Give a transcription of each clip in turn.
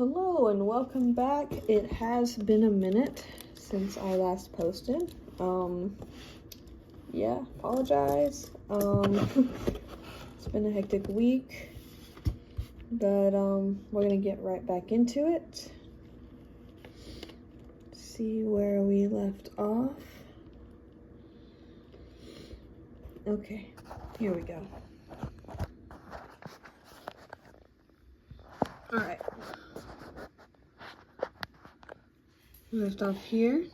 Hello and welcome back. It has been a minute since I last posted. Apologize. It's been a hectic week, but we're gonna get right back into it. See where we left off. Okay, here we go. All right. We left off here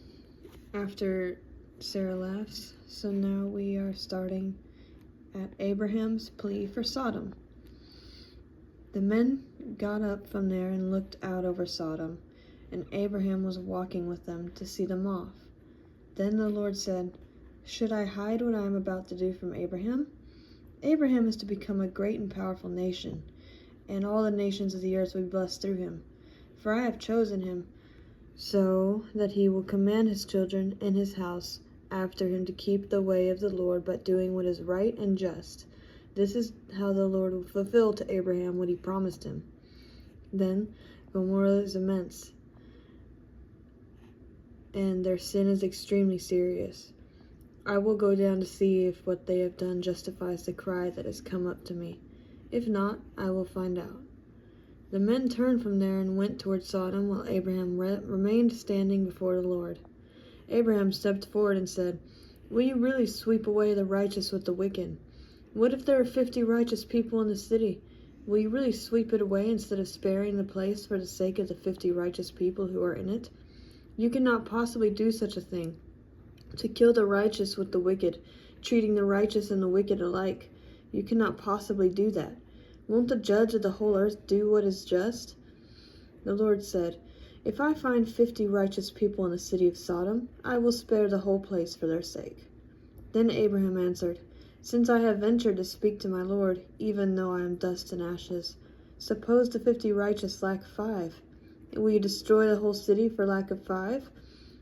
after Sarah laughs, so now we are starting at Abraham's plea for Sodom. The men got up from there and looked out over Sodom, and Abraham was walking with them to see them off. Then the Lord said, "Should I hide what I am about to do from Abraham? Abraham is to become a great and powerful nation, and all the nations of the earth will be blessed through him. For I have chosen him, so that he will command his children and his house after him to keep the way of the Lord, but doing what is right and just. This is how the Lord will fulfill to Abraham what he promised him." Then Gomorrah is immense, and their sin is extremely serious. I will go down to see if what they have done justifies the cry that has come up to me. If not, I will find out. The men turned from there and went toward Sodom, while Abraham remained standing before the Lord. Abraham stepped forward and said, "Will you really sweep away the righteous with the wicked? What if there are 50 righteous people in the city? Will you really sweep it away instead of sparing the place for the sake of the 50 righteous people who are in it? You cannot possibly do such a thing, to kill the righteous with the wicked, treating the righteous and the wicked alike. You cannot possibly do that. Won't the judge of the whole earth do what is just?" The Lord said, "If I find 50 righteous people in the city of Sodom, I will spare the whole place for their sake." Then Abraham answered, "Since I have ventured to speak to my Lord, even though I am dust and ashes, suppose the 50 righteous lack 5. Will you destroy the whole city for lack of 5?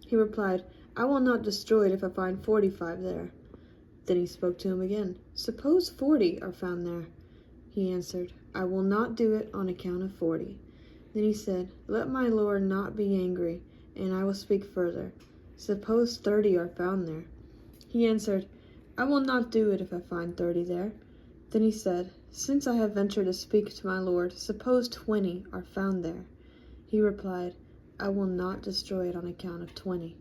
He replied, "I will not destroy it if I find 45 there." Then he spoke to him again, "Suppose 40 are found there." He answered, "I will not do it on account of 40. Then he said, "Let my Lord not be angry, and I will speak further. Suppose 30 are found there." He answered, "I will not do it if I find 30 there." Then he said, "Since I have ventured to speak to my Lord, suppose 20 are found there." He replied, "I will not destroy it on account of 20.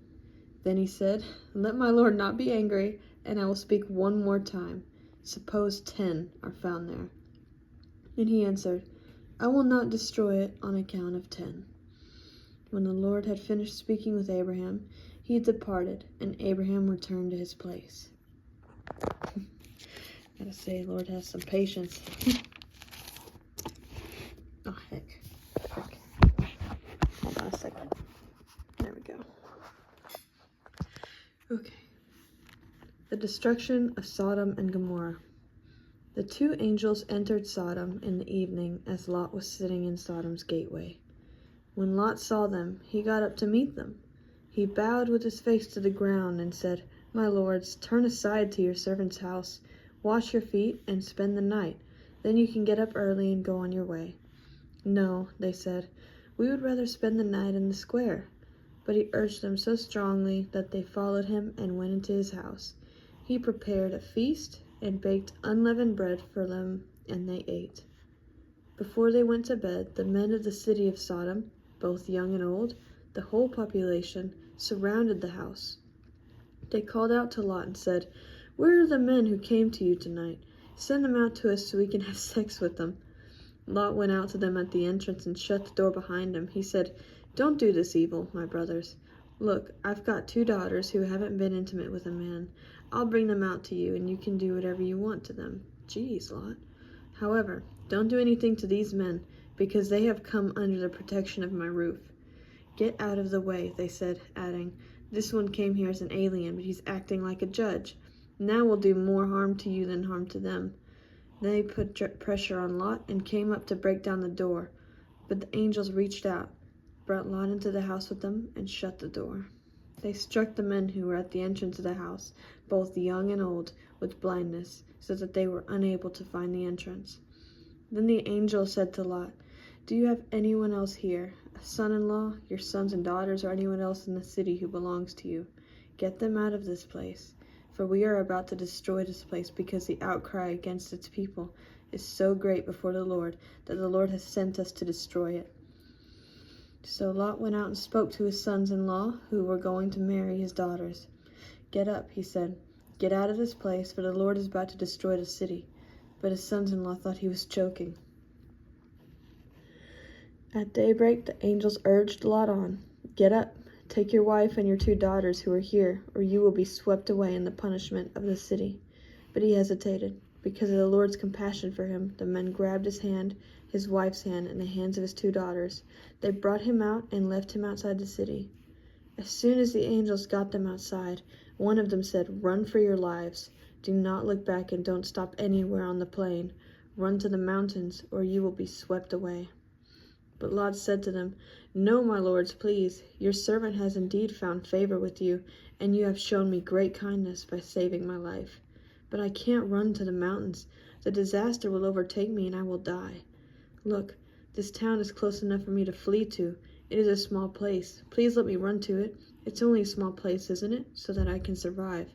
Then he said, "Let my Lord not be angry, and I will speak one more time. Suppose 10 are found there." And he answered, "I will not destroy it on account of 10. When the Lord had finished speaking with Abraham, he departed, and Abraham returned to his place. Gotta say, Lord has some patience. Oh, heck. Hold on a second. There we go. Okay. The destruction of Sodom and Gomorrah. The 2 angels entered Sodom in the evening as Lot was sitting in Sodom's gateway. When Lot saw them, he got up to meet them. He bowed with his face to the ground and said, "My lords, turn aside to your servant's house, wash your feet, and spend the night. Then you can get up early and go on your way." "No," they said, "we would rather spend the night in the square." But he urged them so strongly that they followed him and went into his house. He prepared a feast and baked unleavened bread for them, and they ate. Before they went to bed, the men of the city of Sodom, both young and old, the whole population, surrounded the house. They called out to Lot and said, "Where are the men who came to you tonight? Send them out to us so we can have sex with them." Lot went out to them at the entrance and shut the door behind him. He said, "Don't do this evil, my brothers. Look, I've got 2 daughters who haven't been intimate with a man. I'll bring them out to you, and you can do whatever you want to them." Jeez, Lot. "However, don't do anything to these men, because they have come under the protection of my roof." "Get out of the way," they said, adding, "This one came here as an alien, but he's acting like a judge. Now we'll do more harm to you than harm to them." They put pressure on Lot and came up to break down the door, but the angels reached out, brought Lot into the house with them, and shut the door. They struck the men who were at the entrance of the house, both young and old, with blindness, so that they were unable to find the entrance. Then the angel said to Lot, Do you have anyone else here, a son-in-law, your sons and daughters, or anyone else in the city who belongs to you? Get them out of this place, for we are about to destroy this place because the outcry against its people is so great before the Lord that the Lord has sent us to destroy it." So Lot went out and spoke to his sons-in-law who were going to marry his daughters. "Get up," he said. "Get out of this place, for the Lord is about to destroy the city." But his sons-in-law thought he was joking. At daybreak, the angels urged Lot on. "Get up, take your wife and your 2 daughters who are here, or you will be swept away in the punishment of the city." But he hesitated. Because of the Lord's compassion for him, the men grabbed his hand, his wife's hand, and the hands of his 2 daughters. They brought him out and left him outside the city. As soon as the angels got them outside, one of them said, "Run for your lives. Do not look back and don't stop anywhere on the plain. Run to the mountains, or you will be swept away." But Lot said to them, "No, my lords, please. Your servant has indeed found favor with you, and you have shown me great kindness by saving my life. But I can't run to the mountains. The disaster will overtake me and I will die. Look, this town is close enough for me to flee to. It is a small place. Please let me run to it. It's only a small place, isn't it? So that I can survive."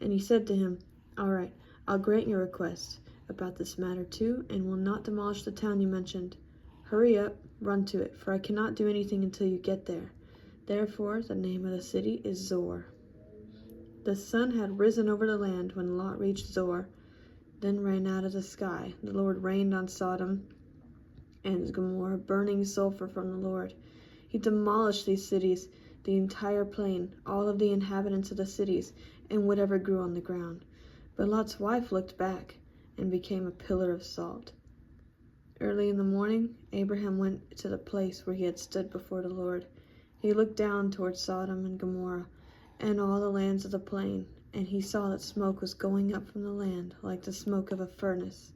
And he said to him, "All right, I'll grant your request about this matter too, and will not demolish the town you mentioned. Hurry up, run to it, for I cannot do anything until you get there." Therefore, the name of the city is Zor. The sun had risen over the land when Lot reached Zor, then rain out of the sky. The Lord rained on Sodom and Gomorrah, burning sulfur from the Lord. He demolished these cities, the entire plain, all of the inhabitants of the cities, and whatever grew on the ground. But Lot's wife looked back and became a pillar of salt. Early in the morning, Abraham went to the place where he had stood before the Lord. He looked down toward Sodom and Gomorrah and all the lands of the plain, and he saw that smoke was going up from the land like the smoke of a furnace.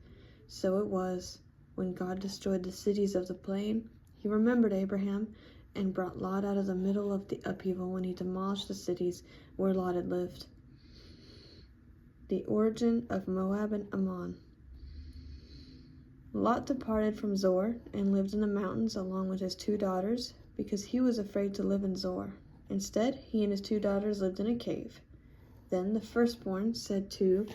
So it was, when God destroyed the cities of the plain, he remembered Abraham and brought Lot out of the middle of the upheaval when he demolished the cities where Lot had lived. The origin of Moab and Ammon. Lot departed from Zor and lived in the mountains along with his 2 daughters because he was afraid to live in Zor. Instead, he and his 2 daughters lived in a cave. Then the firstborn said to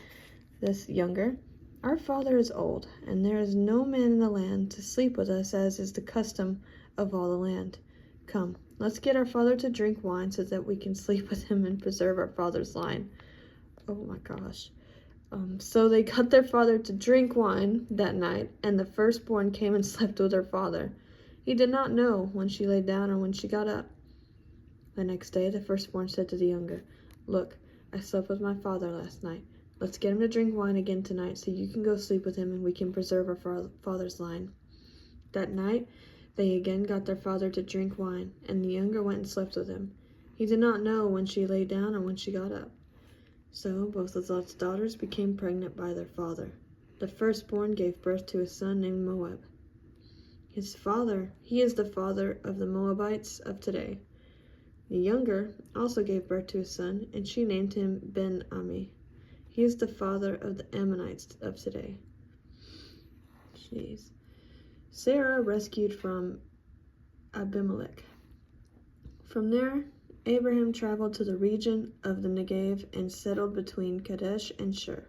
this younger, "Our father is old, and there is no man in the land to sleep with us as is the custom of all the land. Come, let's get our father to drink wine so that we can sleep with him and preserve our father's line." Oh my gosh. So they got their father to drink wine that night, and the firstborn came and slept with her father. He did not know when she lay down or when she got up. The next day, the firstborn said to the younger, "Look, I slept with my father last night. Let's get him to drink wine again tonight so you can go sleep with him and we can preserve our father's line." That night, they again got their father to drink wine, and the younger went and slept with him. He did not know when she lay down or when she got up. So both of Lot's daughters became pregnant by their father. The firstborn gave birth to a son named Moab. He is the father of the Moabites of today. The younger also gave birth to a son, and she named him Ben-Ami. He is the father of the Ammonites of today. Jeez. Sarah rescued from Abimelech. From there, Abraham traveled to the region of the Negev and settled between Kadesh and Shur.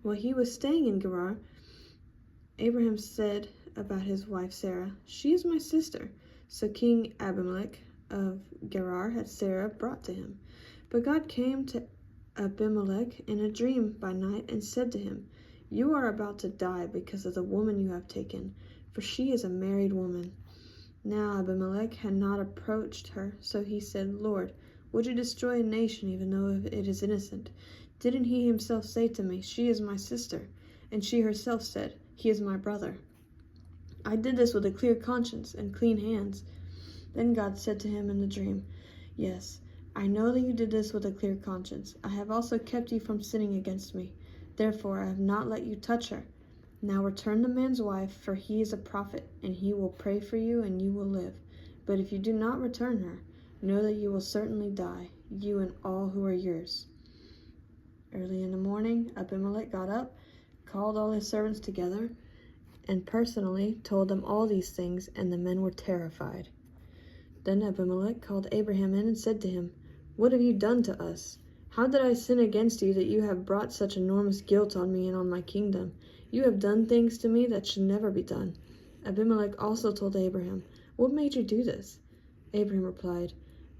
While he was staying in Gerar, Abraham said about his wife Sarah, "She is my sister." So King Abimelech of Gerar had Sarah brought to him. But God came to Abimelech in a dream by night and said to him, "You are about to die because of the woman you have taken, for she is a married woman." Now Abimelech had not approached her, so he said, "Lord, would you destroy a nation even though it is innocent? Didn't he himself say to me, 'She is my sister'? And she herself said, 'He is my brother.' I did this with a clear conscience and clean hands." Then God said to him in the dream, "Yes, I know that you did this with a clear conscience. I have also kept you from sinning against me. Therefore I have not let you touch her. Now return the man's wife, for he is a prophet, and he will pray for you, and you will live. But if you do not return her, know that you will certainly die, you and all who are yours." Early in the morning, Abimelech got up, called all his servants together, and personally told them all these things, and the men were terrified. Then Abimelech called Abraham in and said to him, "What have you done to us? How did I sin against you that you have brought such enormous guilt on me and on my kingdom? You have done things to me that should never be done." Abimelech also told Abraham, "What made you do this?" Abraham replied,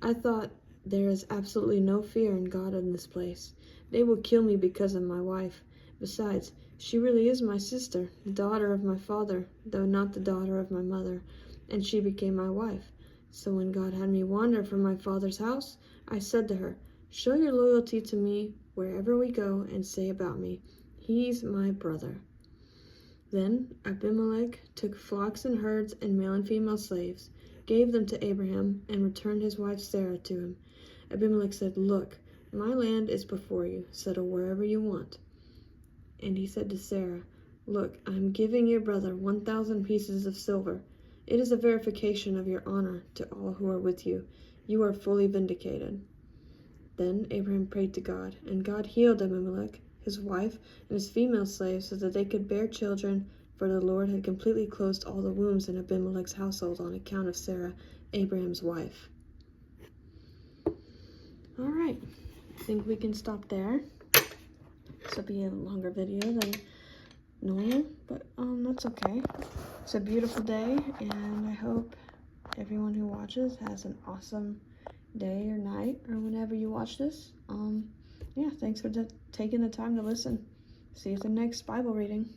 "I thought, there is absolutely no fear in God in this place. They will kill me because of my wife. Besides, she really is my sister, the daughter of my father, though not the daughter of my mother, and she became my wife. So when God had me wander from my father's house, I said to her, 'Show your loyalty to me wherever we go, and say about me, he's my brother.'" Then Abimelech took flocks and herds and male and female slaves, gave them to Abraham, and returned his wife Sarah to him. Abimelech said, "Look, my land is before you. Settle wherever you want." And he said to Sarah, "Look, I am giving your brother 1,000 pieces of silver. It is a verification of your honor to all who are with you. You are fully vindicated." Then Abraham prayed to God, and God healed Abimelech, his wife, and his female slaves so that they could bear children, for the Lord had completely closed all the wombs in Abimelech's household on account of Sarah, Abraham's wife. All right, I think we can stop there. This will be a longer video than normal, but that's okay. It's a beautiful day, and I hope everyone who watches has an awesome day or night or whenever you watch this. Yeah, thanks for taking the time to listen. See you at the next Bible reading.